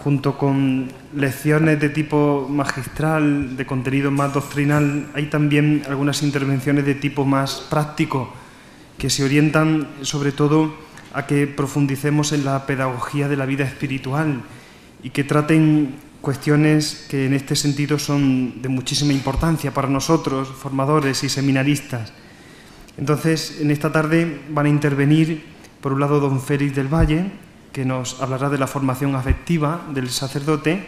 junto con lecciones de tipo magistral, de contenido más doctrinal, hay también algunas intervenciones de tipo más práctico que se orientan sobre todo a que profundicemos en la pedagogía de la vida espiritual y que traten cuestiones que en este sentido son de muchísima importancia para nosotros, formadores y seminaristas. Entonces, en esta tarde van a intervenir, por un lado, don Félix del Valle, que nos hablará de la formación afectiva del sacerdote,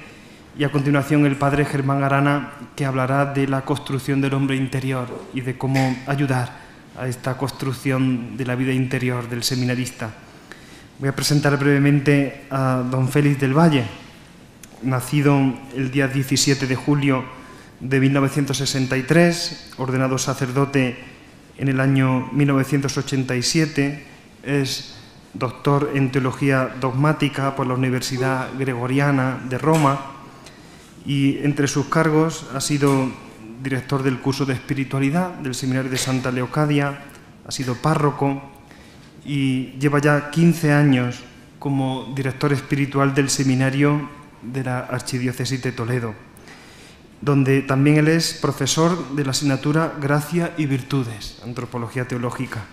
y a continuación el padre Germán Arana, que hablará de la construcción del hombre interior y de cómo ayudar a esta construcción de la vida interior del seminarista. Voy a presentar brevemente a don Félix del Valle, nacido el día 17 de julio de 1963, ordenado sacerdote en el año 1987, es doctor en Teología Dogmática por la Universidad Gregoriana de Roma y entre sus cargos ha sido director del curso de espiritualidad del Seminario de Santa Leocadia, ha sido párroco y lleva ya 15 años como director espiritual del Seminario de la Archidiócesis de Toledo, donde también él es profesor de la asignatura Gracia y Virtudes, Antropología Teológica,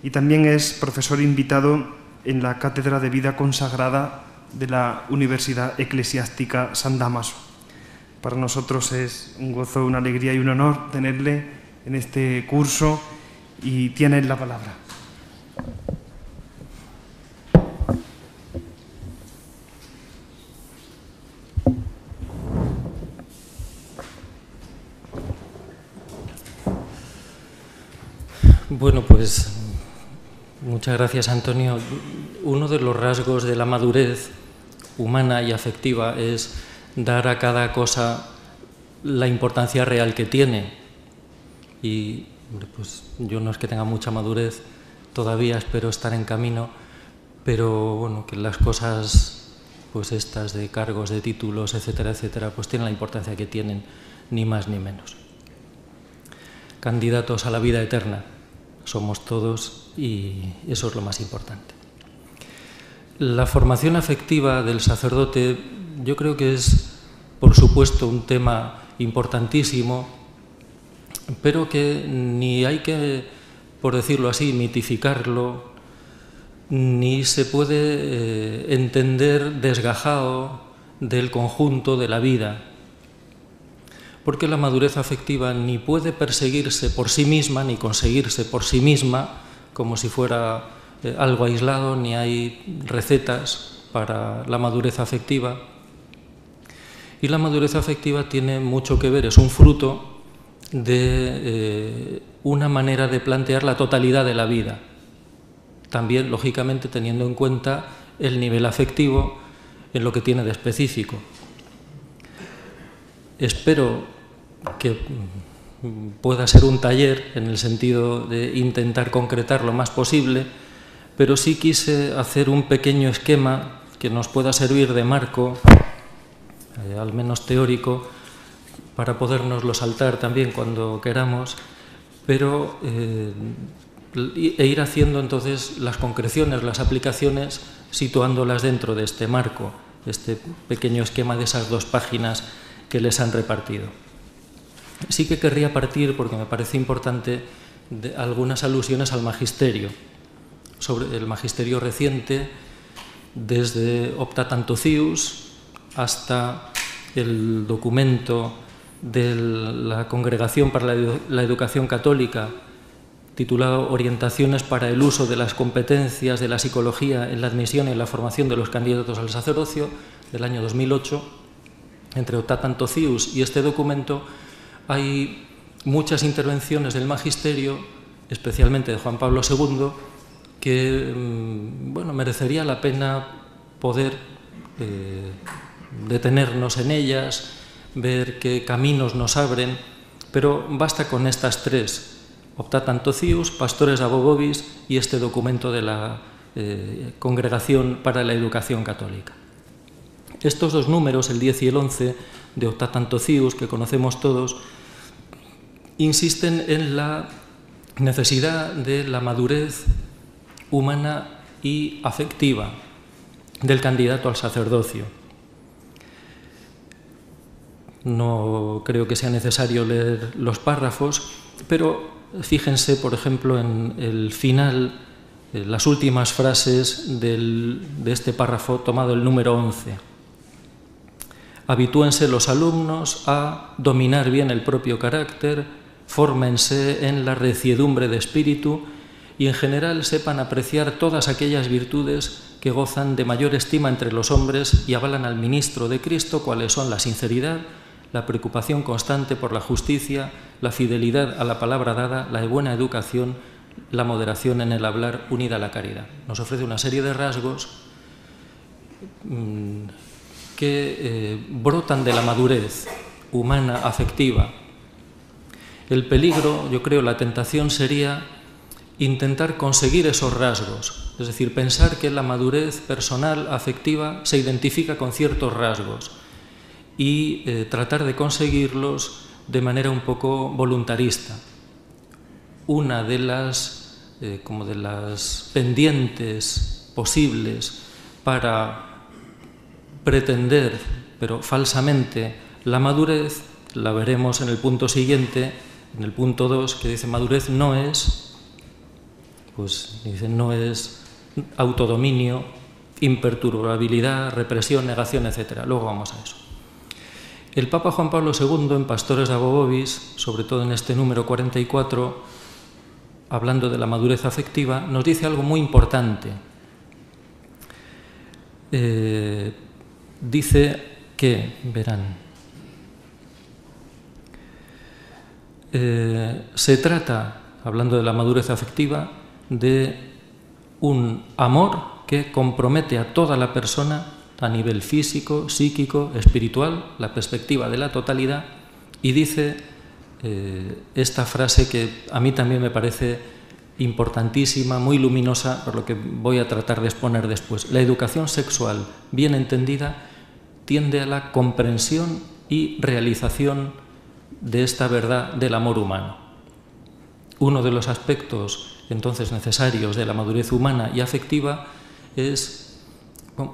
y también es profesor invitado en la Cátedra de Vida Consagrada de la Universidad Eclesiástica San Dámaso. Para nosotros es un gozo, una alegría y un honor tenerle en este curso y tiene la palabra. Bueno, pues muchas gracias, Antonio. Uno de los rasgos de la madurez humana y afectiva es dar a cada cosa la importancia real que tiene. Y pues yo no es que tenga mucha madurez todavía, espero estar en camino, pero bueno, que las cosas pues estas de cargos, de títulos, etcétera, etcétera, pues tienen la importancia que tienen, ni más ni menos. Candidatos a la vida eterna somos todos y eso es lo más importante. La formación afectiva del sacerdote yo creo que es, por supuesto, un tema importantísimo, pero que ni hay que, por decirlo así, mitificarlo, ni se puede entender desgajado del conjunto de la vida, porque la madurez afectiva ni puede perseguirse por sí misma, ni conseguirse por sí misma, como si fuera algo aislado, ni hay recetas para la madurez afectiva. Y la madurez afectiva tiene mucho que ver, es un fruto de una manera de plantear la totalidad de la vida. También, lógicamente, teniendo en cuenta el nivel afectivo en lo que tiene de específico. Espero que pueda ser un taller en el sentido de intentar concretar lo más posible, pero sí quise hacer un pequeño esquema que nos pueda servir de marco, al menos teórico, para podérnoslo saltar también cuando queramos, pero ir haciendo entonces las concreciones, las aplicaciones, situándolas dentro de este marco, este pequeño esquema de esas 2 páginas que les han repartido. Sí que querría partir, porque me parece importante, de algunas alusiones al magisterio, sobre el magisterio reciente, desde Opta Tantocius hasta el documento de la Congregación para la Educación Católica, titulado Orientaciones para el uso de las competencias de la psicología en la admisión y en la formación de los candidatos al sacerdocio, del año 2008. Entre Opta Tantocius y este documento hay muchas intervenciones del magisterio, especialmente de Juan Pablo II, que bueno, merecería la pena poder detenernos en ellas, ver qué caminos nos abren, pero basta con estas 3, Opta Tantocius, Pastores Abo Vobis y este documento de la Congregación para la Educación Católica. Estos 2 números, el 10 y el 11, de Opta Tantocius, que conocemos todos, insisten en la necesidad de la madurez humana y afectiva del candidato al sacerdocio. No creo que sea necesario leer los párrafos, pero fíjense, por ejemplo, en el final, las últimas frases de este párrafo tomado el número 11. Habitúense los alumnos a dominar bien el propio carácter, fórmense en la reciedumbre de espíritu y en general sepan apreciar todas aquellas virtudes que gozan de mayor estima entre los hombres y avalan al ministro de Cristo, cuales son la sinceridad, la preocupación constante por la justicia, la fidelidad a la palabra dada, la buena educación, la moderación en el hablar unida a la caridad. Nos ofrece una serie de rasgos que brotan de la madurez humana, afectiva. El peligro, yo creo, la tentación sería intentar conseguir esos rasgos, es decir, pensar que la madurez personal, afectiva, se identifica con ciertos rasgos y tratar de conseguirlos de manera un poco voluntarista. Una de las pendientes posibles para pretender, pero falsamente, la madurez, la veremos en el punto siguiente, en el punto 2, que dice madurez no es autodominio, imperturbabilidad, represión, negación, etc. Luego vamos a eso. El Papa Juan Pablo II, en Pastores Dabo Vobis, sobre todo en este número 44, hablando de la madurez afectiva, nos dice algo muy importante. Dice que, verán, se trata, hablando de la madurez afectiva, de un amor que compromete a toda la persona a nivel físico, psíquico, espiritual, la perspectiva de la totalidad, y dice esta frase que a mí también me parece importantísima, muy luminosa, por lo que voy a tratar de exponer después. La educación sexual, bien entendida, tiende a la comprensión y realización de esta verdad del amor humano. Uno de los aspectos entonces necesarios de la madurez humana y afectiva es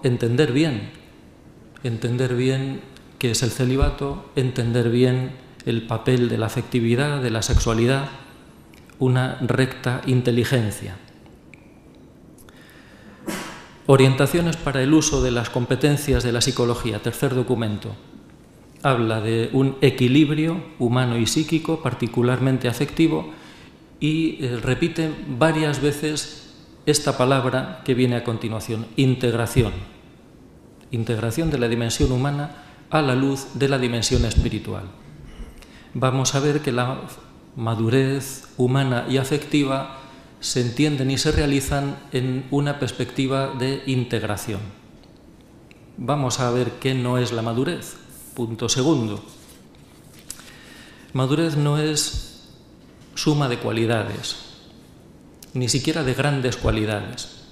entender bien qué es el celibato, entender bien el papel de la afectividad, de la sexualidad, una recta inteligencia. Orientaciones para el uso de las competencias de la psicología, tercer documento. Habla de un equilibrio humano y psíquico, particularmente afectivo, y repite varias veces esta palabra que viene a continuación, integración. Integración de la dimensión humana a la luz de la dimensión espiritual. Vamos a ver que la madurez humana y afectiva se entienden y se realizan en una perspectiva de integración. Vamos a ver qué no es la madurez. Punto segundo. Madurez no es suma de cualidades, ni siquiera de grandes cualidades.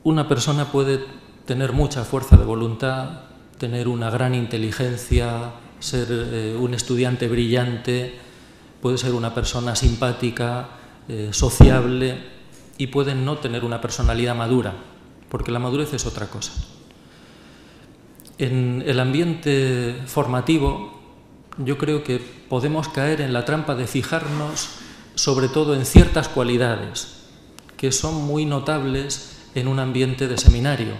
Una persona puede tener mucha fuerza de voluntad, tener una gran inteligencia, ser un estudiante brillante, puede ser una persona simpática, sociable, y puede no tener una personalidad madura, porque la madurez es otra cosa. En el ambiente formativo, yo creo que podemos caer en la trampa de fijarnos sobre todo en ciertas cualidades que son muy notables en un ambiente de seminario,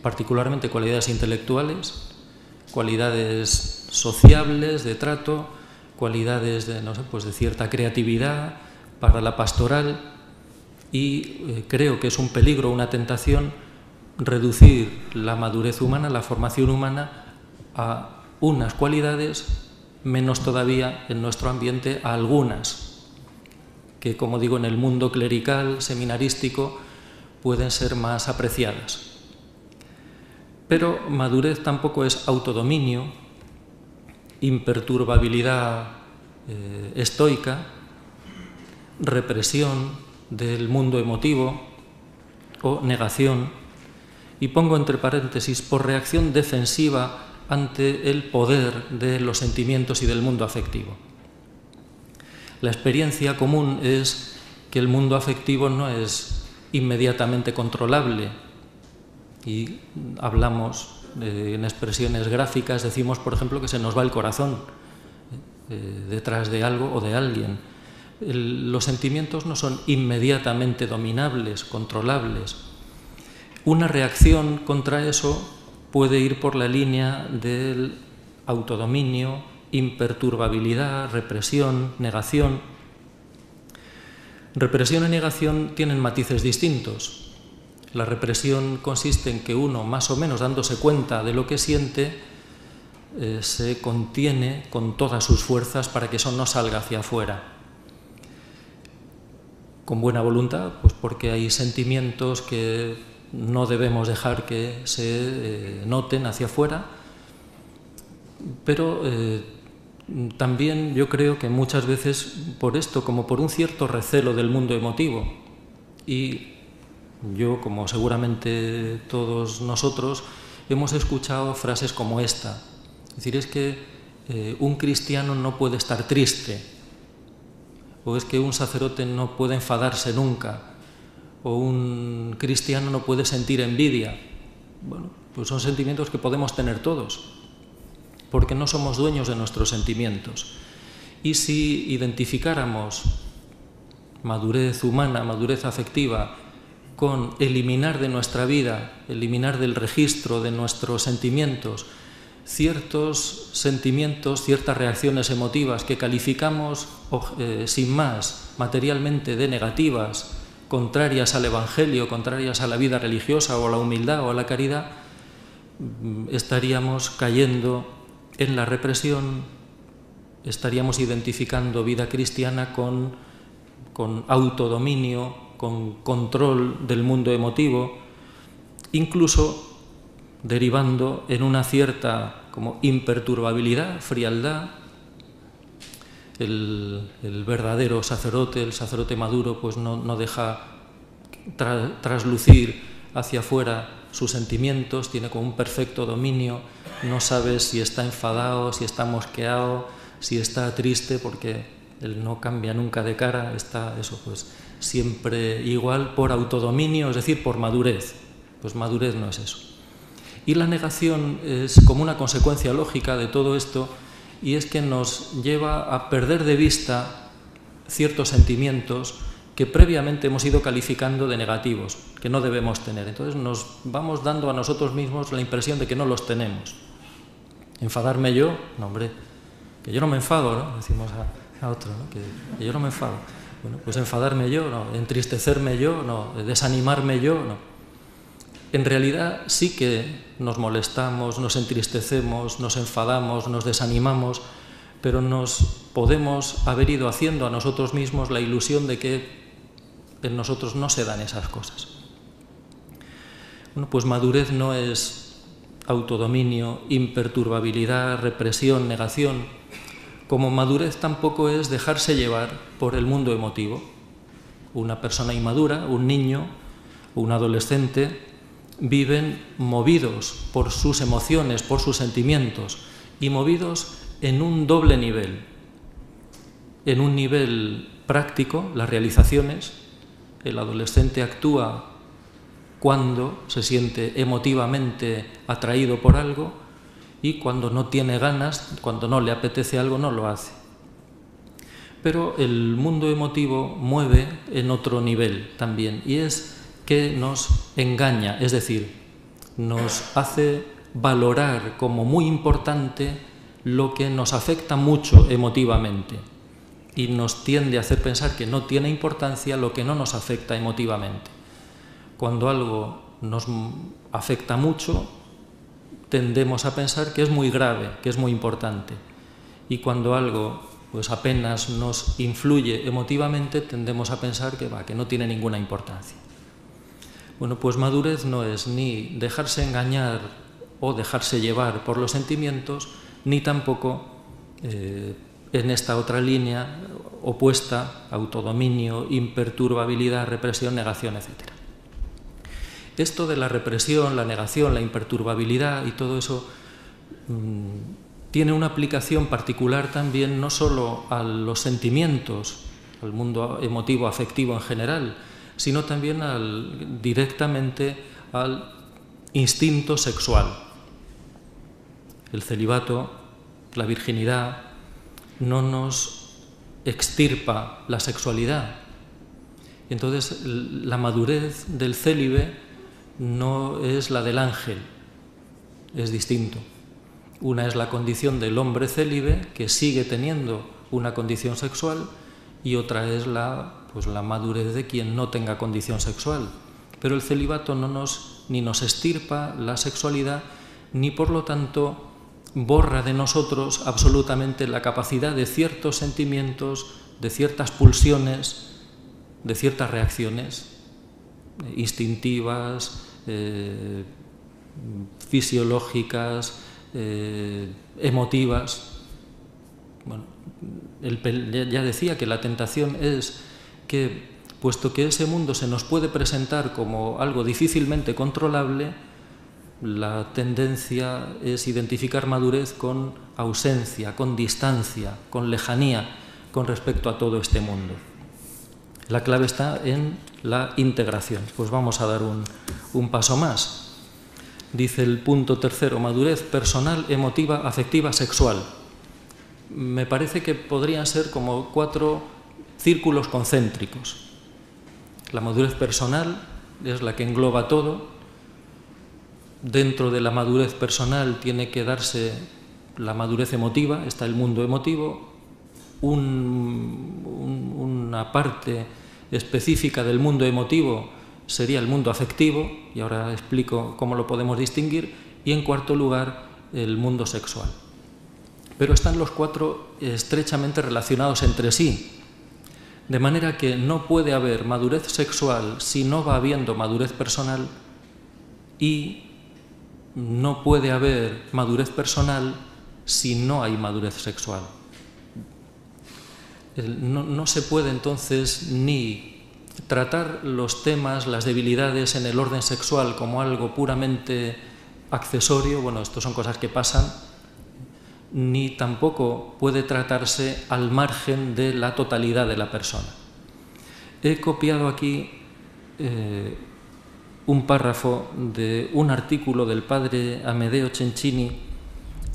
particularmente cualidades intelectuales, cualidades sociables, de trato, cualidades de cierta creatividad para la pastoral, y creo que es un peligro, una tentación, reducir la madurez humana, la formación humana, a unas cualidades, menos todavía en nuestro ambiente a algunas, que, como digo, en el mundo clerical, seminarístico, pueden ser más apreciadas. Pero madurez tampoco es autodominio, imperturbabilidad estoica, represión del mundo emotivo o negación, y pongo entre paréntesis, por reacción defensiva ante el poder de los sentimientos y del mundo afectivo. La experiencia común es que el mundo afectivo no es inmediatamente controlable, y hablamos En expresiones gráficas decimos, por ejemplo, que se nos va el corazón detrás de algo o de alguien. Los sentimientos no son inmediatamente dominables, controlables. Una reacción contra eso puede ir por la línea del autodominio, imperturbabilidad, represión, negación. Represión y negación tienen matices distintos. La represión consiste en que uno, más o menos dándose cuenta de lo que siente, se contiene con todas sus fuerzas para que eso no salga hacia afuera. Con buena voluntad, pues porque hay sentimientos que no debemos dejar que se noten hacia afuera, pero también yo creo que muchas veces por esto, como por un cierto recelo del mundo emotivo, y yo, como seguramente todos nosotros, hemos escuchado frases como esta. Es decir, es que un cristiano no puede estar triste, o es que un sacerdote no puede enfadarse nunca, o un cristiano no puede sentir envidia. Bueno, pues son sentimientos que podemos tener todos, porque no somos dueños de nuestros sentimientos. Y si identificáramos madurez humana, madurez afectiva, con eliminar de nuestra vida, eliminar del registro de nuestros sentimientos, ciertos sentimientos, ciertas reacciones emotivas que calificamos sin más materialmente de negativas, contrarias al Evangelio, contrarias a la vida religiosa o a la humildad o a la caridad, estaríamos cayendo en la represión, estaríamos identificando vida cristiana con autodominio, con control del mundo emotivo, incluso derivando en una cierta como imperturbabilidad, frialdad. El verdadero sacerdote, el sacerdote maduro, pues no deja traslucir hacia afuera sus sentimientos, tiene como un perfecto dominio, no sabe si está enfadado, si está mosqueado, si está triste, porque él no cambia nunca de cara, está eso pues siempre igual por autodominio, es decir, por madurez. Pues madurez no es eso. Y la negación es como una consecuencia lógica de todo esto, y es que nos lleva a perder de vista ciertos sentimientos que previamente hemos ido calificando de negativos, que no debemos tener. Entonces nos vamos dando a nosotros mismos la impresión de que no los tenemos. ¿Enfadarme yo? No, hombre, que yo no me enfado, ¿no? Decimos a otro, ¿no? Que yo no me enfado. Bueno, pues enfadarme yo, no. Entristecerme yo, no. Desanimarme yo, no. En realidad sí que nos molestamos, nos entristecemos, nos enfadamos, nos desanimamos, pero nos podemos haber ido haciendo a nosotros mismos la ilusión de que en nosotros no se dan esas cosas. Bueno, pues madurez no es autodominio, imperturbabilidad, represión, negación. Como madurez tampoco es dejarse llevar por el mundo emotivo. Una persona inmadura, un niño, un adolescente, viven movidos por sus emociones, por sus sentimientos, y movidos en un doble nivel. En un nivel práctico, las realizaciones. El adolescente actúa cuando se siente emotivamente atraído por algo, y cuando no tiene ganas, cuando no le apetece algo, no lo hace. Pero el mundo emotivo mueve en otro nivel también, y es que nos engaña, es decir, nos hace valorar como muy importante lo que nos afecta mucho emotivamente, y nos tiende a hacer pensar que no tiene importancia lo que no nos afecta emotivamente. Cuando algo nos afecta mucho, tendemos a pensar que es muy grave, que es muy importante, y cuando algo pues apenas nos influye emotivamente, tendemos a pensar que no tiene ninguna importancia. Bueno, pues madurez no es ni dejarse engañar o dejarse llevar por los sentimientos, ni tampoco en esta otra línea opuesta, autodominio, imperturbabilidad, represión, negación, etc. Esto de la represión, la negación, la imperturbabilidad y todo eso tiene una aplicación particular también no solo a los sentimientos, al mundo emotivo, afectivo en general, sino también directamente al instinto sexual. El celibato, la virginidad, no nos extirpa la sexualidad. Entonces, la madurez del célibe no es la del ángel, es distinto. Una es la condición del hombre célibe, que sigue teniendo una condición sexual, y otra es la madurez de quien no tenga condición sexual. Pero el celibato ni nos extirpa la sexualidad, ni por lo tanto borra de nosotros absolutamente la capacidad de ciertos sentimientos, de ciertas pulsiones, de ciertas reacciones instintivas, fisiológicas, emotivas. Bueno, ya decía que la tentación es que, puesto que ese mundo se nos puede presentar como algo difícilmente controlable, la tendencia es identificar madurez con ausencia, con distancia, con lejanía con respecto a todo este mundo. La clave está en la integración. Pues vamos a dar un paso más. Dice el punto tercero: madurez personal, emotiva, afectiva, sexual. Me parece que podrían ser como 4 círculos concéntricos. La madurez personal es la que engloba todo. Dentro de la madurez personal tiene que darse la madurez emotiva, está el mundo emotivo. Una parte específica del mundo emotivo sería el mundo afectivo, y ahora explico cómo lo podemos distinguir, y en cuarto lugar el mundo sexual. Pero están los 4 estrechamente relacionados entre sí, de manera que no puede haber madurez sexual si no va habiendo madurez personal, y no puede haber madurez personal si no hay madurez sexual. No se puede entonces ni tratar los temas, las debilidades en el orden sexual como algo puramente accesorio, bueno, esto son cosas que pasan, ni tampoco puede tratarse al margen de la totalidad de la persona. He copiado aquí un párrafo de un artículo del padre Amedeo Cencini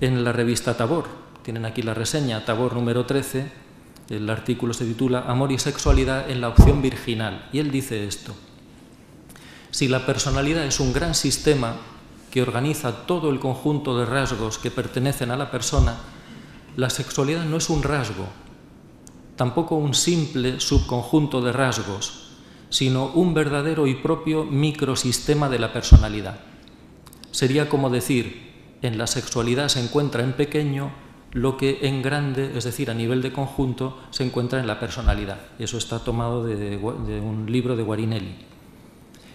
en la revista Tabor. Tienen aquí la reseña, Tabor número 13. El artículo se titula Amor y sexualidad en la opción virginal. Y él dice esto: si la personalidad es un gran sistema que organiza todo el conjunto de rasgos que pertenecen a la persona, la sexualidad no es un rasgo, tampoco un simple subconjunto de rasgos, sino un verdadero y propio microsistema de la personalidad. Sería como decir, en la sexualidad se encuentra en pequeño lo que en grande, es decir, a nivel de conjunto, se encuentra en la personalidad. Eso está tomado de un libro de Guarinelli.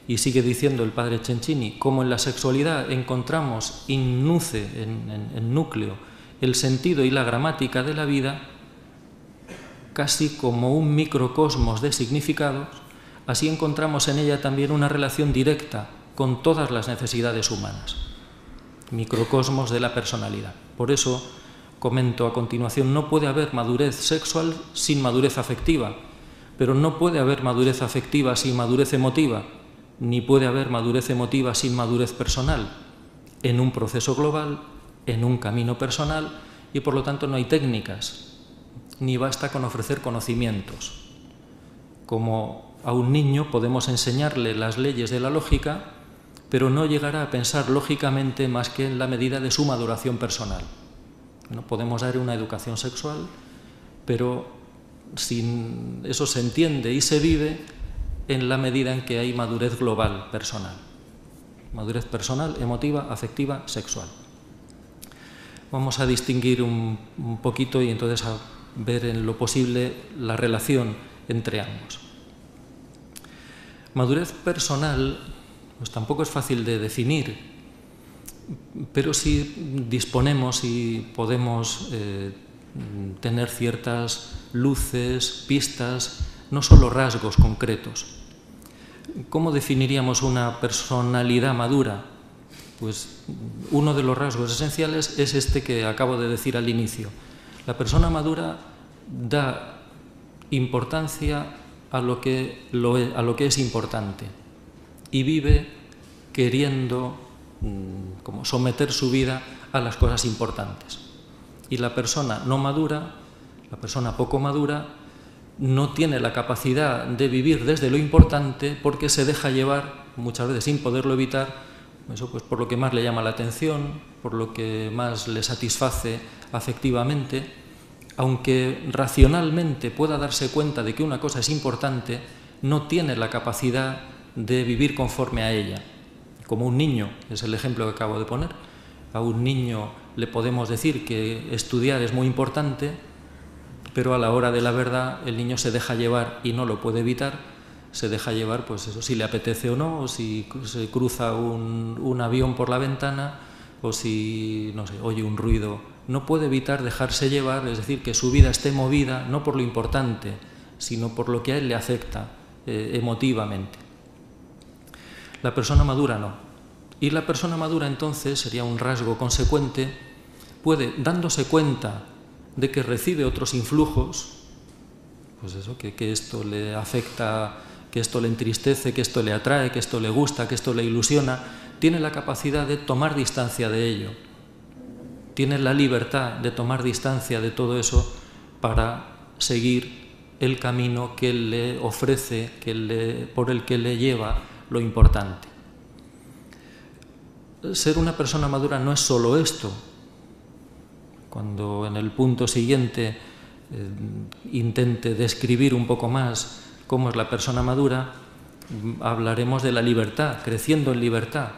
Y sigue diciendo el padre Cencini, como en la sexualidad encontramos in nuce, en núcleo, el sentido y la gramática de la vida, casi como un microcosmos de significados, así encontramos en ella también una relación directa con todas las necesidades humanas. Microcosmos de la personalidad. Por eso, comento a continuación, no puede haber madurez sexual sin madurez afectiva, pero no puede haber madurez afectiva sin madurez emotiva, ni puede haber madurez emotiva sin madurez personal, en un proceso global, en un camino personal, y por lo tanto no hay técnicas, ni basta con ofrecer conocimientos. Como a un niño podemos enseñarle las leyes de la lógica, pero no llegará a pensar lógicamente más que en la medida de su maduración personal. No podemos dar una educación sexual, pero eso se entiende y se vive en la medida en que hay madurez global personal. Madurez personal, emotiva, afectiva, sexual. Vamos a distinguir un poquito y entonces a ver en lo posible la relación entre ambos. Madurez personal, pues tampoco es fácil de definir, pero sí disponemos y podemos tener ciertas luces, pistas, no solo rasgos concretos. ¿Cómo definiríamos una personalidad madura? Pues uno de los rasgos esenciales es este que acabo de decir al inicio. La persona madura da importancia a lo que es importante y vive queriendo como someter su vida a las cosas importantes. Y la persona no madura, la persona poco madura, no tiene la capacidad de vivir desde lo importante porque se deja llevar, muchas veces sin poderlo evitar, eso pues por lo que más le llama la atención, por lo que más le satisface afectivamente, aunque racionalmente pueda darse cuenta de que una cosa es importante, no tiene la capacidad de vivir conforme a ella. Como un niño, es el ejemplo que acabo de poner. A un niño le podemos decir que estudiar es muy importante, pero a la hora de la verdad el niño se deja llevar y no lo puede evitar, se deja llevar, pues eso, si le apetece o no, o si se cruza un avión por la ventana, o si, no sé, oye un ruido. No puede evitar dejarse llevar, es decir, que su vida esté movida no por lo importante, sino por lo que a él le afecta emotivamente. La persona madura no. Y la persona madura entonces, sería un rasgo consecuente, puede, dándose cuenta de que recibe otros influjos, pues eso, que esto le afecta, que esto le entristece, que esto le atrae, que esto le gusta, que esto le ilusiona, tiene la capacidad de tomar distancia de ello. Tiene la libertad de tomar distancia de todo eso para seguir el camino que le ofrece, por el que le lleva lo importante. Ser una persona madura no es solo esto. Cuando en el punto siguiente intente describir un poco más cómo es la persona madura, hablaremos de la libertad, creciendo en libertad.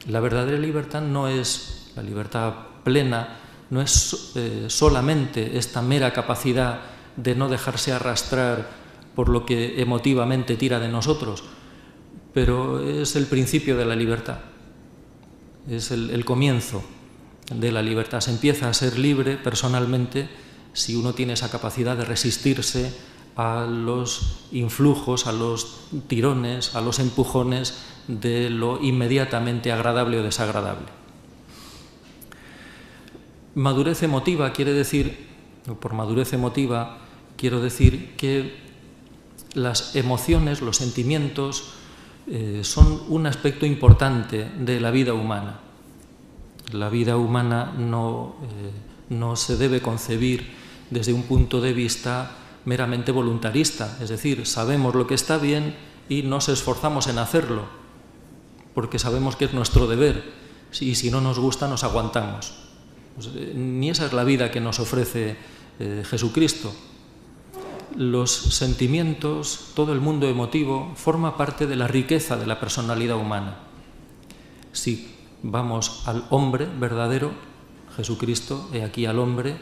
La verdadera libertad no es la libertad plena, no es solamente esta mera capacidad de no dejarse arrastrar por lo que emotivamente tira de nosotros, pero es el principio de la libertad, es el comienzo de la libertad. Se empieza a ser libre personalmente si uno tiene esa capacidad de resistirse a los influjos, a los tirones, a los empujones de lo inmediatamente agradable o desagradable. Madurez emotiva quiere decir, por madurez emotiva quiero decir que las emociones, los sentimientos, son un aspecto importante de la vida humana. La vida humana no se debe concebir desde un punto de vista meramente voluntarista, es decir, sabemos lo que está bien y nos esforzamos en hacerlo, porque sabemos que es nuestro deber, y si no nos gusta nos aguantamos. Pues, ni esa es la vida que nos ofrece Jesucristo. Los sentimientos, todo el mundo emotivo, forma parte de la riqueza de la personalidad humana. Si vamos al hombre verdadero, Jesucristo, he aquí al hombre,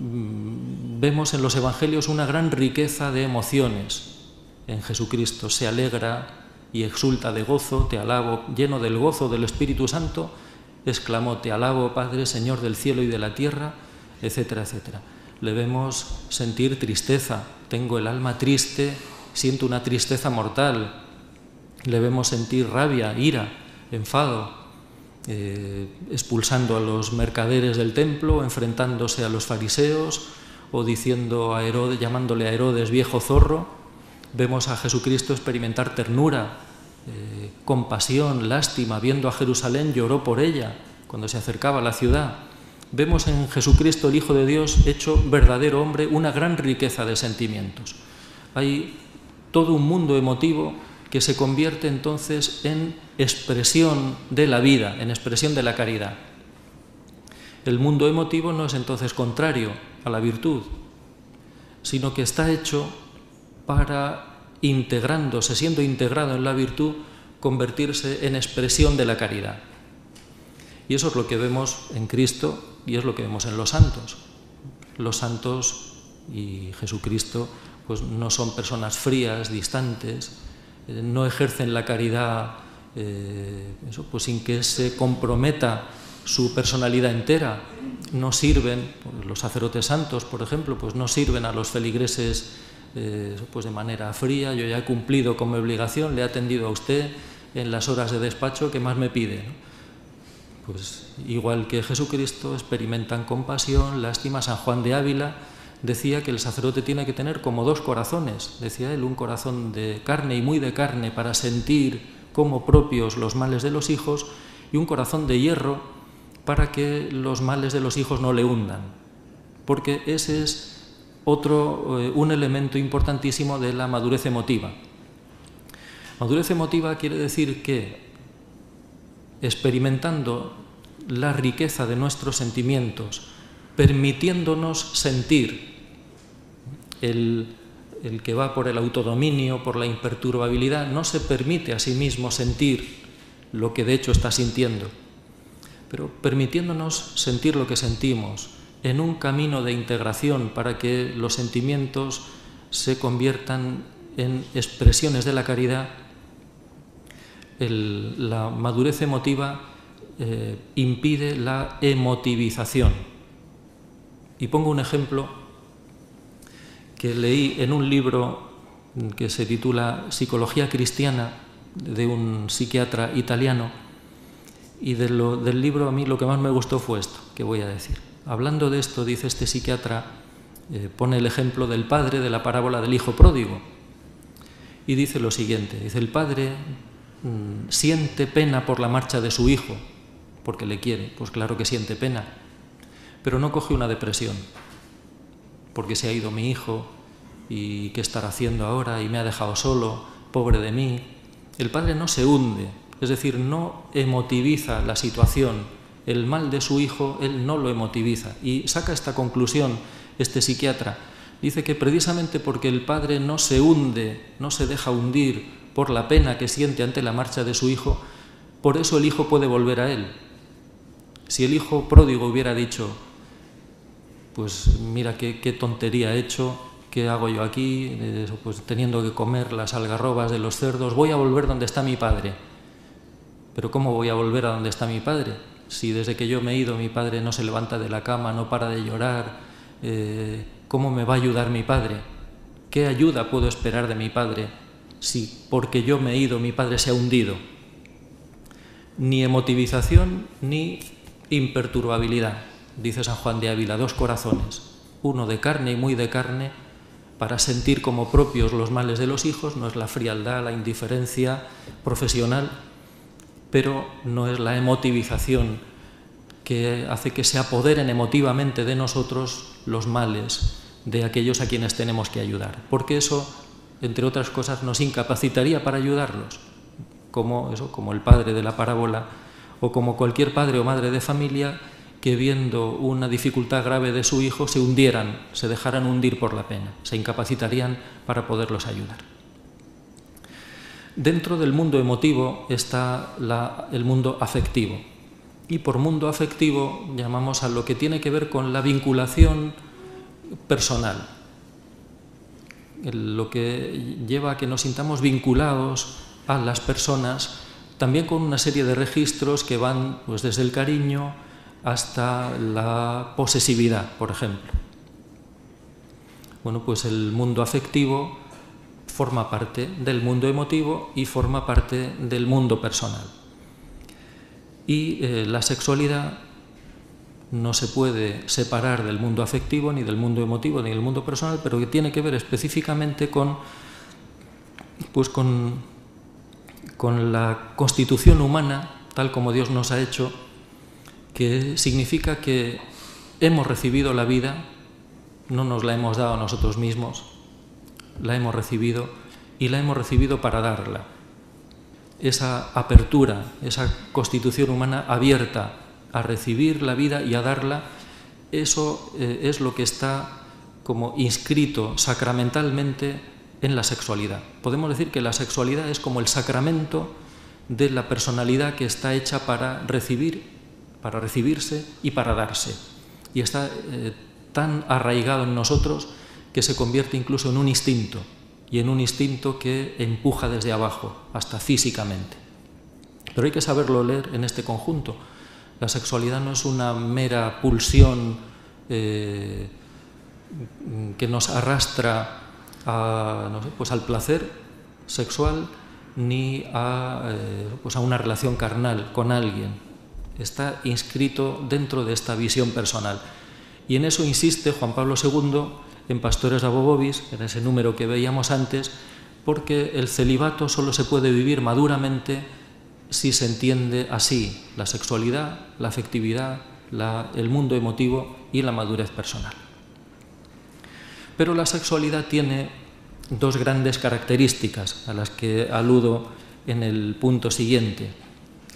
vemos en los evangelios una gran riqueza de emociones. En Jesucristo se alegra y exulta de gozo, te alabo, lleno del gozo del Espíritu Santo, exclamó, te alabo, Padre, Señor del cielo y de la tierra, etcétera, etcétera. Le vemos sentir tristeza, tengo el alma triste, siento una tristeza mortal. Le vemos sentir rabia, ira, enfado, expulsando a los mercaderes del templo, enfrentándose a los fariseos o diciendo a Herodes, llamándole a Herodes viejo zorro. Vemos a Jesucristo experimentar ternura, compasión, lástima, viendo a Jerusalén lloró por ella cuando se acercaba a la ciudad. Vemos en Jesucristo, el Hijo de Dios, hecho verdadero hombre, una gran riqueza de sentimientos. Hay todo un mundo emotivo que se convierte entonces en expresión de la vida, en expresión de la caridad. El mundo emotivo no es entonces contrario a la virtud, sino que está hecho para, integrándose, siendo integrado en la virtud, convertirse en expresión de la caridad. Y eso es lo que vemos en Cristo y es lo que vemos en los santos. Los santos y Jesucristo pues no son personas frías, distantes, no ejercen la caridad pues sin que se comprometa su personalidad entera. No sirven, los sacerdotes santos, por ejemplo, pues no sirven a los feligreses pues de manera fría. Yo ya he cumplido con mi obligación, le he atendido a usted en las horas de despacho que más me pide, ¿no? Pues igual que Jesucristo experimentan compasión, lástima. San Juan de Ávila decía que el sacerdote tiene que tener como dos corazones, decía él, un corazón de carne y muy de carne para sentir como propios los males de los hijos, y un corazón de hierro para que los males de los hijos no le hundan, porque ese es un elemento importantísimo de la madurez emotiva. Madurez emotiva quiere decir que, experimentando la riqueza de nuestros sentimientos, permitiéndonos sentir el que va por el autodominio, por la imperturbabilidad, no se permite a sí mismo sentir lo que de hecho está sintiendo, pero permitiéndonos sentir lo que sentimos en un camino de integración para que los sentimientos se conviertan en expresiones de la caridad, la madurez emotiva impide la emotivización. Y pongo un ejemplo que leí en un libro que se titula Psicología cristiana, de un psiquiatra italiano, y del libro a mí lo que más me gustó fue esto que voy a decir. Hablando de esto, dice este psiquiatra, pone el ejemplo del padre de la parábola del hijo pródigo, y dice lo siguiente, dice: el padre siente pena por la marcha de su hijo, porque le quiere, pues claro que siente pena, pero no coge una depresión, porque se ha ido mi hijo, y qué estará haciendo ahora, y me ha dejado solo, pobre de mí. El padre no se hunde, es decir, no emotiviza la situación, el mal de su hijo, él no lo emotiviza. Y saca esta conclusión este psiquiatra, dice que precisamente porque el padre no se hunde, no se deja hundir por la pena que siente ante la marcha de su hijo, por eso el hijo puede volver a él. Si el hijo pródigo hubiera dicho: pues mira qué tontería he hecho, ¿qué hago yo aquí? Pues teniendo que comer las algarrobas de los cerdos, voy a volver donde está mi padre. Pero ¿cómo voy a volver a donde está mi padre? Si desde que yo me he ido mi padre no se levanta de la cama, no para de llorar, ¿cómo me va a ayudar mi padre? ¿Qué ayuda puedo esperar de mi padre si porque yo me he ido mi padre se ha hundido? Ni emotivización ni imperturbabilidad. Dice San Juan de Ávila, 2 corazones, uno de carne y muy de carne, para sentir como propios los males de los hijos. No es la frialdad, la indiferencia profesional, pero no es la emotivización que hace que se apoderen emotivamente de nosotros los males de aquellos a quienes tenemos que ayudar, porque eso, entre otras cosas, nos incapacitaría para ayudarlos, como el padre de la parábola, o como cualquier padre o madre de familia que, viendo una dificultad grave de su hijo, se hundieran, se dejaran hundir por la pena, se incapacitarían para poderlos ayudar. Dentro del mundo emotivo está el mundo afectivo, y por mundo afectivo llamamos a lo que tiene que ver con la vinculación personal, lo que lleva a que nos sintamos vinculados a las personas, también con una serie de registros que van pues desde el cariño hasta la posesividad, por ejemplo. Bueno, pues el mundo afectivo forma parte del mundo emotivo y forma parte del mundo personal. Y la sexualidad no se puede separar del mundo afectivo, ni del mundo emotivo, ni del mundo personal, pero que tiene que ver específicamente con la constitución humana, tal como Dios nos ha hecho, que significa que hemos recibido la vida, no nos la hemos dado a nosotros mismos, la hemos recibido, y la hemos recibido para darla. Esa apertura, esa constitución humana abierta a recibir la vida y a darla, eso es lo que está como inscrito sacramentalmente en la sexualidad. Podemos decir que la sexualidad es como el sacramento de la personalidad que está hecha para recibir, para recibirse y para darse. Y está tan arraigado en nosotros que se convierte incluso en un instinto, y en un instinto que empuja desde abajo, hasta físicamente. Pero hay que saberlo leer en este conjunto. La sexualidad no es una mera pulsión que nos arrastra al placer sexual, ni a una relación carnal con alguien. Está inscrito dentro de esta visión personal. Y en eso insiste Juan Pablo II en Pastores Abo Vobis, en ese número que veíamos antes, porque el celibato solo se puede vivir maduramente si se entiende así la sexualidad, la afectividad, el mundo emotivo y la madurez personal. Pero la sexualidad tiene dos grandes características a las que aludo en el punto siguiente.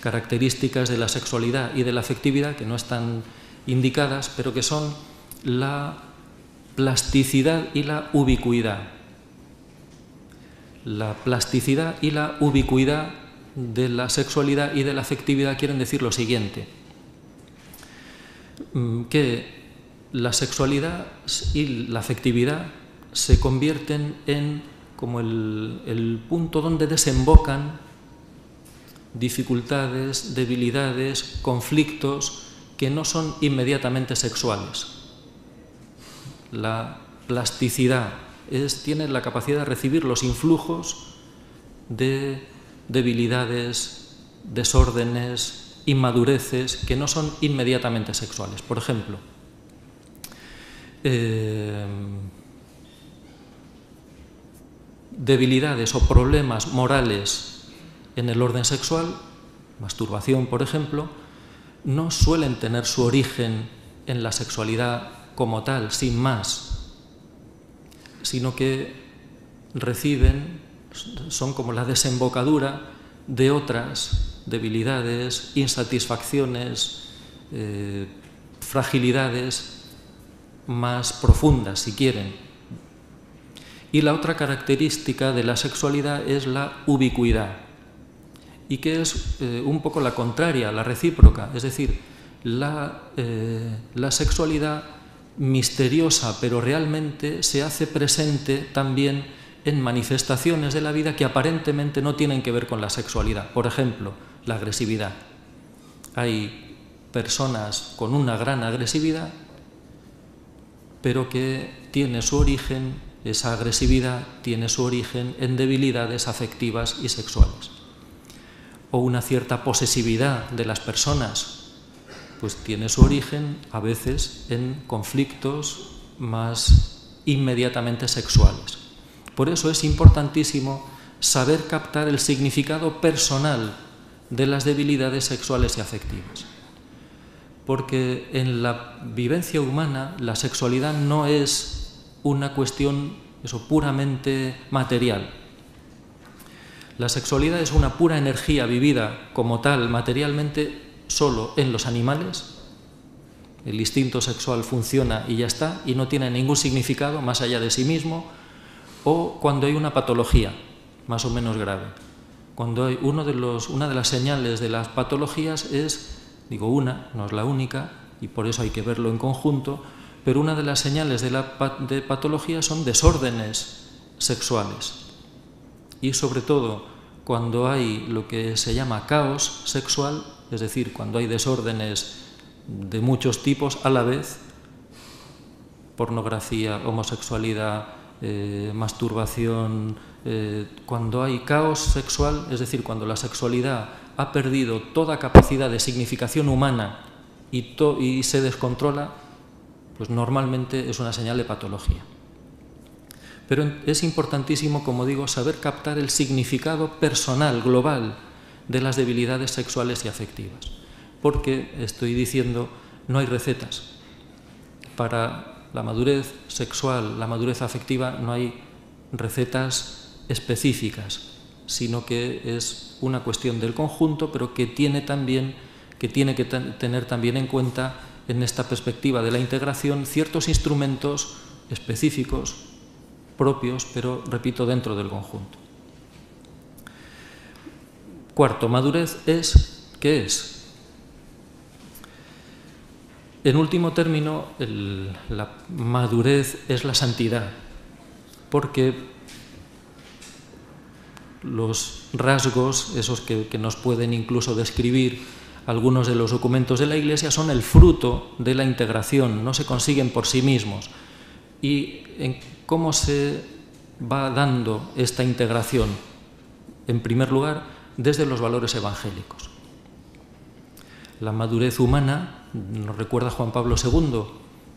Características de la sexualidad y de la afectividad que no están indicadas, pero que son la plasticidad y la ubicuidad. La plasticidad y la ubicuidad de la sexualidad y de la afectividad quieren decir lo siguiente, que la sexualidad y la afectividad se convierten en como el punto donde desembocan dificultades, debilidades, conflictos que no son inmediatamente sexuales. La plasticidad tiene la capacidad de recibir los influjos de debilidades, desórdenes, inmadureces que no son inmediatamente sexuales. Por ejemplo, debilidades o problemas morales en el orden sexual, masturbación, por ejemplo, no suelen tener su origen en la sexualidad como tal, sin más, sino que son como la desembocadura de otras debilidades, insatisfacciones, fragilidades más profundas, si quieren. Y la otra característica de la sexualidad es la ubicuidad, y que es un poco la contraria, la recíproca, es decir, la sexualidad misteriosa, pero realmente se hace presente también en manifestaciones de la vida que aparentemente no tienen que ver con la sexualidad. Por ejemplo, la agresividad. Hay personas con una gran agresividad, pero que tiene su origen, esa agresividad tiene su origen en debilidades afectivas y sexuales. O una cierta posesividad de las personas, pues tiene su origen a veces en conflictos más inmediatamente sexuales. Por eso es importantísimo saber captar el significado personal de las debilidades sexuales y afectivas. Porque en la vivencia humana la sexualidad no es una cuestión puramente material. La sexualidad es una pura energía vivida como tal materialmente solo en los animales. El instinto sexual funciona y ya está, y no tiene ningún significado más allá de sí mismo, o cuando hay una patología más o menos grave. Cuando hay una de las señales de las patologías es, digo una, no es la única, y por eso hay que verlo en conjunto, pero una de las señales de patología son desórdenes sexuales. Y sobre todo cuando hay lo que se llama caos sexual, es decir, cuando hay desórdenes de muchos tipos a la vez, pornografía, homosexualidad, masturbación, cuando hay caos sexual, es decir, cuando la sexualidad ha perdido toda capacidad de significación humana y se descontrola, pues normalmente es una señal de patología. Pero es importantísimo, como digo, saber captar el significado personal, global, de las debilidades sexuales y afectivas. Porque, estoy diciendo, no hay recetas. Para la madurez sexual, la madurez afectiva, no hay recetas específicas, sino que es una cuestión del conjunto, pero que tiene que tener también en cuenta, en esta perspectiva de la integración, ciertos instrumentos específicos, propios, pero, repito, dentro del conjunto. Cuarto, madurez es, ¿qué es? En último término, la madurez es la santidad, porque los rasgos, esos que nos pueden incluso describir algunos de los documentos de la Iglesia, son el fruto de la integración, no se consiguen por sí mismos. ¿Y en cómo se va dando esta integración? En primer lugar, desde los valores evangélicos. La madurez humana, nos recuerda Juan Pablo II,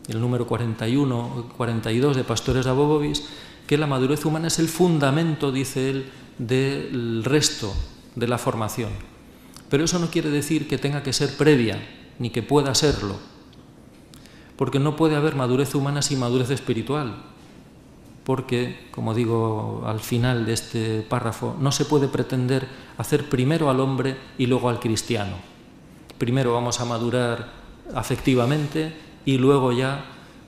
el número 41-42 de Pastores de Abobovis, que la madurez humana es el fundamento, dice él, del resto de la formación. Pero eso no quiere decir que tenga que ser previa, ni que pueda serlo, porque no puede haber madurez humana sin madurez espiritual, porque, como digo al final de este párrafo, no se puede pretender hacer primero al hombre y luego al cristiano. Primero vamos a madurar afectivamente y luego ya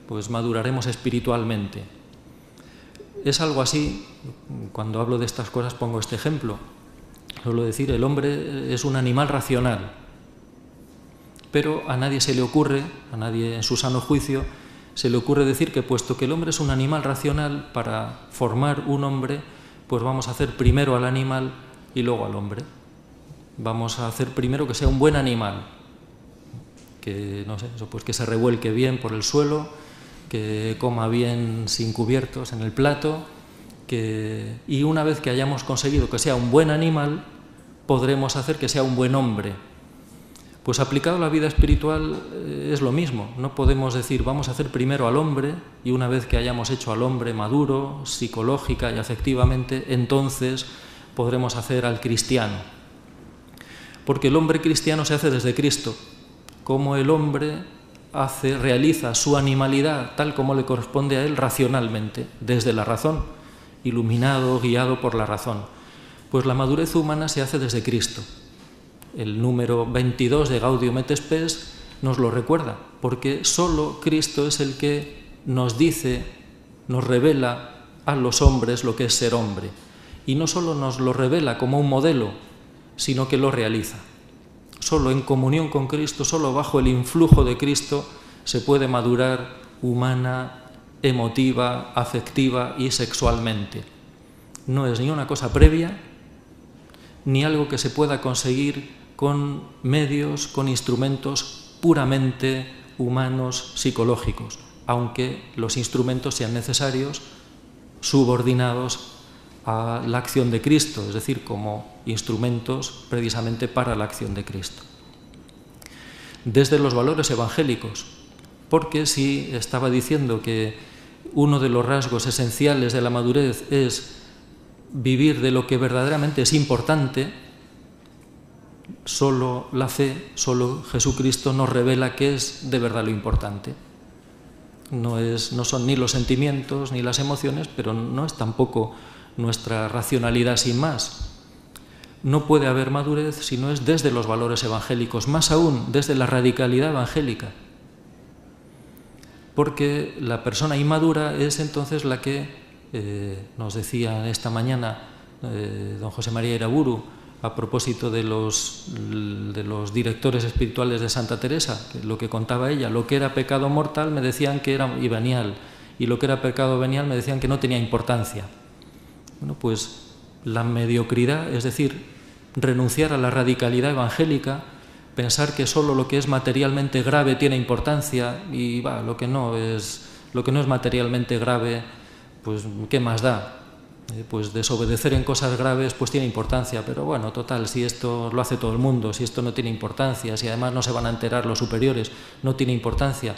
pues maduraremos espiritualmente. Es algo así, cuando hablo de estas cosas pongo este ejemplo. Suelo decir, el hombre es un animal racional, pero a nadie se le ocurre, a nadie en su sano juicio, se le ocurre decir que puesto que el hombre es un animal racional, para formar un hombre, pues vamos a hacer primero al animal y luego al hombre. Vamos a hacer primero que sea un buen animal, que no sé, pues que se revuelque bien por el suelo, que coma bien sin cubiertos en el plato, y una vez que hayamos conseguido que sea un buen animal, podremos hacer que sea un buen hombre. Pues aplicado a la vida espiritual es lo mismo. No podemos decir vamos a hacer primero al hombre y una vez que hayamos hecho al hombre maduro, psicológica y afectivamente, entonces podremos hacer al cristiano. Porque el hombre cristiano se hace desde Cristo. Como el hombre realiza su animalidad tal como le corresponde a él racionalmente, desde la razón, iluminado, guiado por la razón. Pues la madurez humana se hace desde Cristo. El número 22 de Gaudium et Spes nos lo recuerda, porque solo Cristo es el que nos dice, nos revela a los hombres lo que es ser hombre. Y no solo nos lo revela como un modelo, sino que lo realiza. Solo en comunión con Cristo, solo bajo el influjo de Cristo, se puede madurar humana, emotiva, afectiva y sexualmente. No es ni una cosa previa, ni algo que se pueda conseguir con medios, con instrumentos puramente humanos, psicológicos, aunque los instrumentos sean necesarios, subordinados a la acción de Cristo, es decir, como instrumentos precisamente para la acción de Cristo. Desde los valores evangélicos, porque si estaba diciendo que uno de los rasgos esenciales de la madurez es vivir de lo que verdaderamente es importante, solo la fe, solo Jesucristo nos revela qué es de verdad lo importante. No son ni los sentimientos ni las emociones, pero no es tampoco nuestra racionalidad sin más. No puede haber madurez si no es desde los valores evangélicos, más aún desde la radicalidad evangélica. Porque la persona inmadura es entonces la que, nos decía esta mañana don José María Iraburu, a propósito de los directores espirituales de Santa Teresa, que lo que contaba ella, lo que era pecado mortal me decían que era venial, y lo que era pecado venial me decían que no tenía importancia. Bueno, pues la mediocridad, es decir, renunciar a la radicalidad evangélica, pensar que solo lo que es materialmente grave tiene importancia y lo que no es materialmente grave, pues ¿qué más da? Pues desobedecer en cosas graves pues tiene importancia, pero bueno, total, si esto lo hace todo el mundo, si esto no tiene importancia, si además no se van a enterar los superiores, no tiene importancia.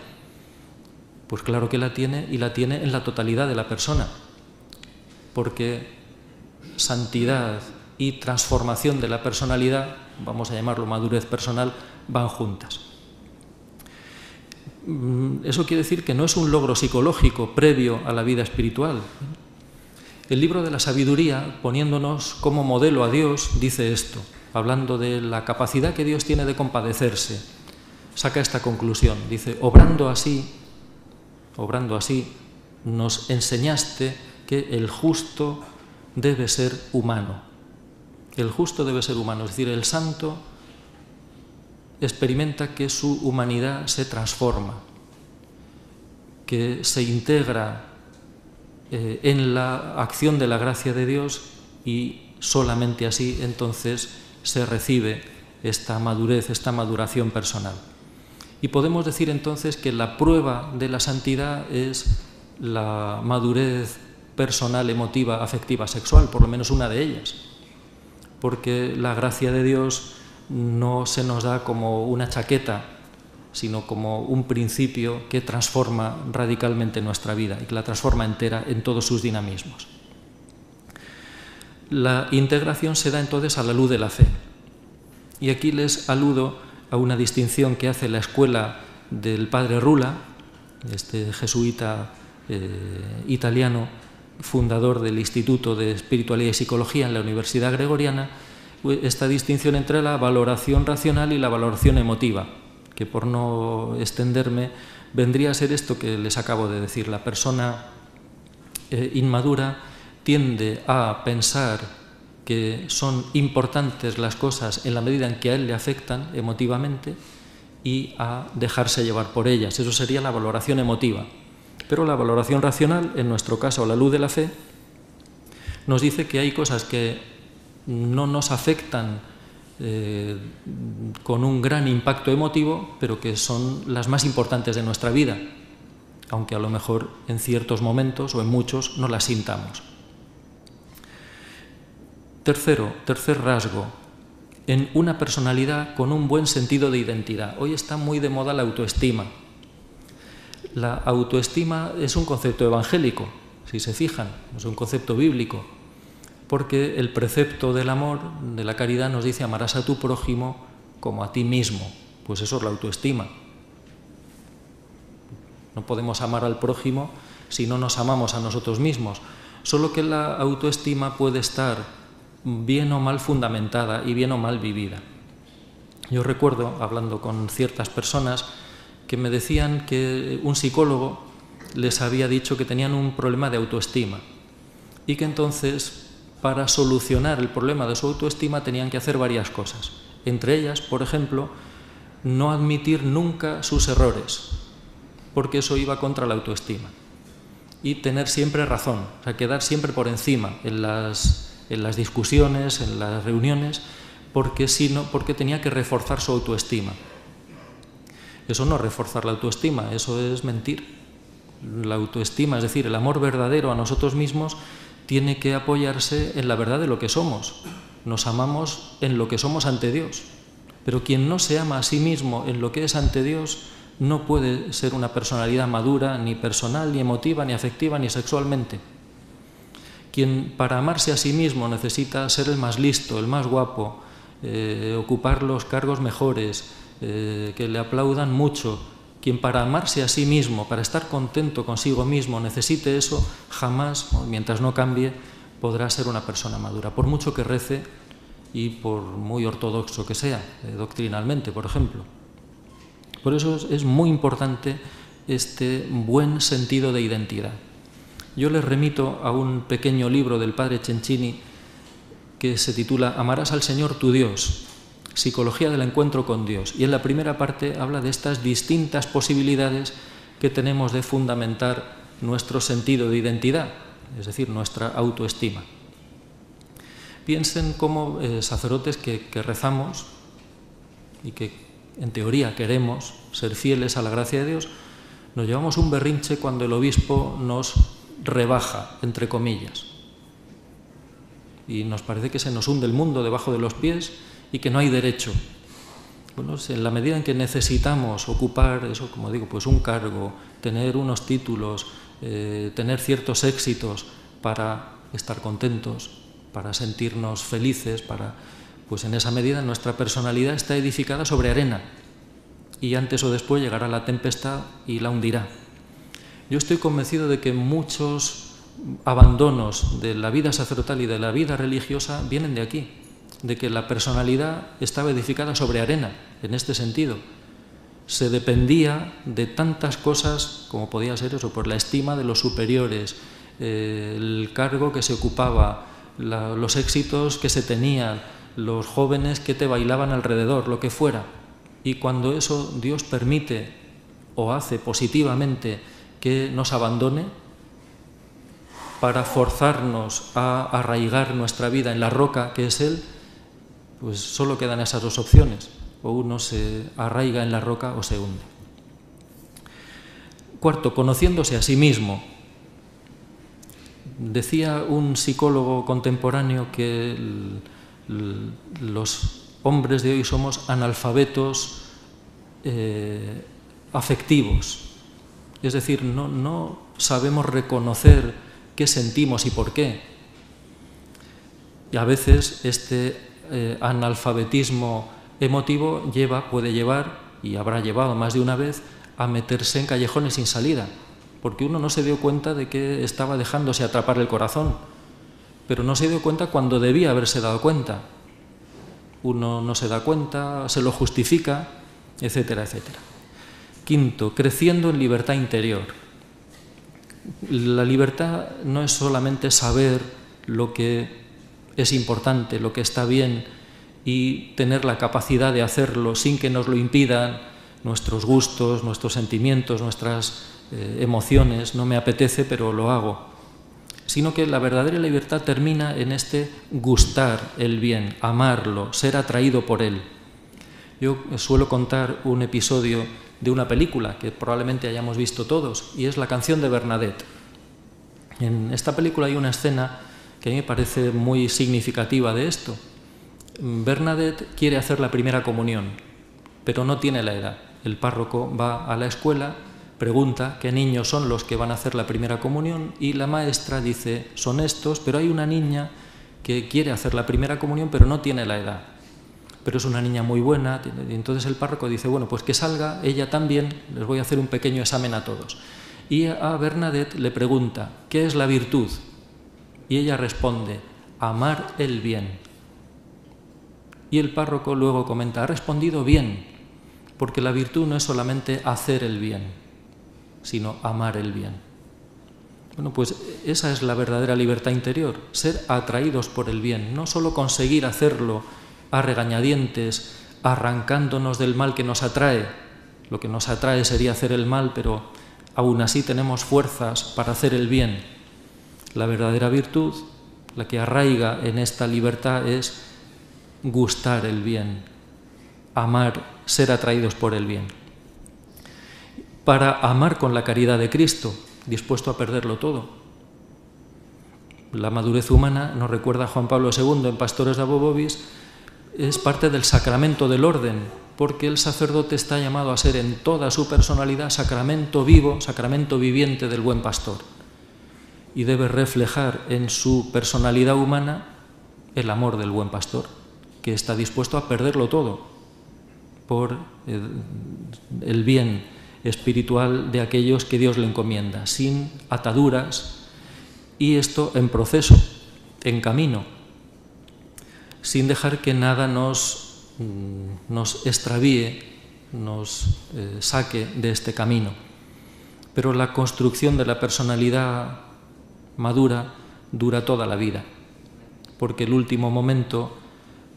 Pues claro que la tiene, y la tiene en la totalidad de la persona, porque santidad y transformación de la personalidad, vamos a llamarlo madurez personal, van juntas. Eso quiere decir que no es un logro psicológico previo a la vida espiritual. El libro de la sabiduría, poniéndonos como modelo a Dios, dice esto, hablando de la capacidad que Dios tiene de compadecerse. Saca esta conclusión, dice, obrando así, nos enseñaste que el justo debe ser humano. El justo debe ser humano, es decir, el santo experimenta que su humanidad se transforma, que se integra en la acción de la gracia de Dios, y solamente así entonces se recibe esta madurez, esta maduración personal. Y podemos decir entonces que la prueba de la santidad es la madurez personal, emotiva, afectiva, sexual, por lo menos una de ellas, porque la gracia de Dios no se nos da como una chaqueta, sino como un principio que transforma radicalmente nuestra vida y que la transforma entera en todos sus dinamismos. La integración se da entonces a la luz de la fe. Y aquí les aludo a una distinción que hace la escuela del padre Rula, este jesuita italiano, fundador del Instituto de Espiritualidad y Psicología en la Universidad Gregoriana, esta distinción entre la valoración racional y la valoración emotiva, que por no extenderme vendría a ser esto que les acabo de decir. La persona inmadura tiende a pensar que son importantes las cosas en la medida en que a él le afectan emotivamente y a dejarse llevar por ellas. Eso sería la valoración emotiva. Pero la valoración racional, en nuestro caso a la luz de la fe, nos dice que hay cosas que no nos afectan con un gran impacto emotivo, pero que son las más importantes de nuestra vida, aunque a lo mejor en ciertos momentos o en muchos no las sintamos. Tercer rasgo, en una personalidad con un buen sentido de identidad. Hoy está muy de moda la autoestima. La autoestima es un concepto evangélico, si se fijan, es un concepto bíblico, porque el precepto del amor, de la caridad, nos dice: amarás a tu prójimo como a ti mismo. Pues eso es la autoestima. No podemos amar al prójimo si no nos amamos a nosotros mismos. Solo que la autoestima puede estar bien o mal fundamentada y bien o mal vivida. Yo recuerdo, hablando con ciertas personas, que me decían que un psicólogo les había dicho que tenían un problema de autoestima y que entonces, para solucionar el problema de su autoestima, tenían que hacer varias cosas. Entre ellas, por ejemplo, no admitir nunca sus errores, porque eso iba contra la autoestima. Y tener siempre razón, o sea, quedar siempre por encima en las discusiones, en las reuniones, porque tenía que reforzar su autoestima. Eso no es reforzar la autoestima, eso es mentir. La autoestima, es decir, el amor verdadero a nosotros mismos, tiene que apoyarse en la verdad de lo que somos. Nos amamos en lo que somos ante Dios. Pero quien no se ama a sí mismo en lo que es ante Dios no puede ser una personalidad madura, ni personal, ni emotiva, ni afectiva, ni sexualmente. Quien para amarse a sí mismo necesita ser el más listo, el más guapo, ocupar los cargos mejores, que le aplaudan mucho. Quien para amarse a sí mismo, para estar contento consigo mismo, necesite eso, jamás, mientras no cambie, podrá ser una persona madura, por mucho que rece y por muy ortodoxo que sea, doctrinalmente, por ejemplo. Por eso es muy importante este buen sentido de identidad. Yo les remito a un pequeño libro del padre Cencini que se titula Amarás al Señor tu Dios, Psicología del encuentro con Dios. Y en la primera parte habla de estas distintas posibilidades que tenemos de fundamentar nuestro sentido de identidad, es decir, nuestra autoestima. Piensen como sacerdotes que rezamos y que en teoría queremos ser fieles a la gracia de Dios, nos llevamos un berrinche cuando el obispo nos rebaja, entre comillas, y nos parece que se nos hunde el mundo debajo de los pies y que no hay derecho. Bueno, en la medida en que necesitamos ocupar eso, como digo, pues un cargo, tener unos títulos, tener ciertos éxitos para estar contentos, para sentirnos felices, pues en esa medida nuestra personalidad está edificada sobre arena y antes o después llegará la tempestad y la hundirá. Yo estoy convencido de que muchos abandonos de la vida sacerdotal y de la vida religiosa vienen de aquí, de que la personalidad estaba edificada sobre arena, en este sentido. Se dependía de tantas cosas como podía ser eso, por la estima de los superiores, el cargo que se ocupaba, los éxitos que se tenían, los jóvenes que te bailaban alrededor, lo que fuera. Y cuando eso Dios permite o hace positivamente que nos abandone, para forzarnos a arraigar nuestra vida en la roca que es Él, pues solo quedan esas dos opciones: o uno se arraiga en la roca o se hunde. Cuarto, conociéndose a sí mismo. Decía un psicólogo contemporáneo que los hombres de hoy somos analfabetos afectivos, es decir, no sabemos reconocer qué sentimos y por qué. Y a veces este analfabetismo emotivo puede llevar, y habrá llevado más de una vez, a meterse en callejones sin salida, porque uno no se dio cuenta de que estaba dejándose atrapar el corazón, pero no se dio cuenta cuando debía haberse dado cuenta. Uno no se da cuenta, se lo justifica, etcétera, etcétera. Quinto, creciendo en libertad interior. La libertad no es solamente saber lo que es importante, lo que está bien, y tener la capacidad de hacerlo sin que nos lo impidan nuestros gustos, nuestros sentimientos, nuestras emociones. No me apetece, pero lo hago. Sino que la verdadera libertad termina en este gustar el bien, amarlo, ser atraído por él. Yo suelo contar un episodio de una película que probablemente hayamos visto todos, y es La canción de Bernadette. En esta película hay una escena que a mí me parece muy significativa de esto. Bernadette quiere hacer la primera comunión, pero no tiene la edad. El párroco va a la escuela, pregunta qué niños son los que van a hacer la primera comunión, y la maestra dice, son estos, pero hay una niña que quiere hacer la primera comunión, pero no tiene la edad. Pero es una niña muy buena, y entonces el párroco dice, bueno, pues que salga ella también, les voy a hacer un pequeño examen a todos. Y a Bernadette le pregunta, ¿qué es la virtud? Y ella responde, amar el bien. Y el párroco luego comenta, ha respondido bien, porque la virtud no es solamente hacer el bien, sino amar el bien. Bueno, pues esa es la verdadera libertad interior, ser atraídos por el bien, no solo conseguir hacerlo a regañadientes, arrancándonos del mal que nos atrae. Lo que nos atrae sería hacer el mal, pero aún así tenemos fuerzas para hacer el bien. La verdadera virtud, la que arraiga en esta libertad, es gustar el bien, amar, ser atraídos por el bien. Para amar con la caridad de Cristo, dispuesto a perderlo todo. La madurez humana, nos recuerda Juan Pablo II en Pastores de Abobovis, es parte del sacramento del orden, porque el sacerdote está llamado a ser en toda su personalidad sacramento vivo, sacramento viviente del buen pastor, y debe reflejar en su personalidad humana el amor del buen pastor, que está dispuesto a perderlo todo por el bien espiritual de aquellos que Dios le encomienda, sin ataduras, y esto en proceso, en camino, sin dejar que nada nos extravíe, nos saque de este camino. Pero la construcción de la personalidad madura dura toda la vida, porque el último momento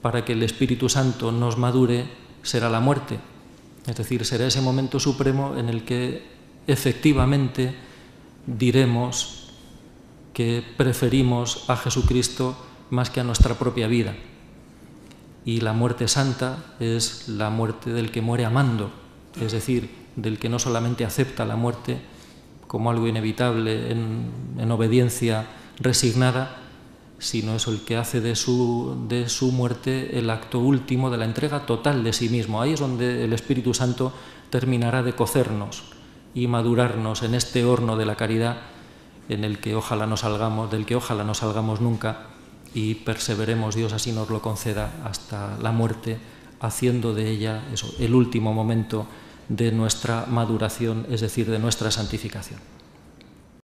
para que el Espíritu Santo nos madure será la muerte. Es decir, será ese momento supremo en el que efectivamente diremos que preferimos a Jesucristo más que a nuestra propia vida. Y la muerte santa es la muerte del que muere amando, es decir, del que no solamente acepta la muerte como algo inevitable en obediencia resignada, sino es el que hace de su muerte el acto último de la entrega total de sí mismo. Ahí es donde el Espíritu Santo terminará de cocernos y madurarnos en este horno de la caridad en el que ojalá no salgamos, del que ojalá no salgamos nunca, y perseveremos, Dios así nos lo conceda, hasta la muerte, haciendo de ella eso, el último momento de nuestra maduración, es decir, de nuestra santificación.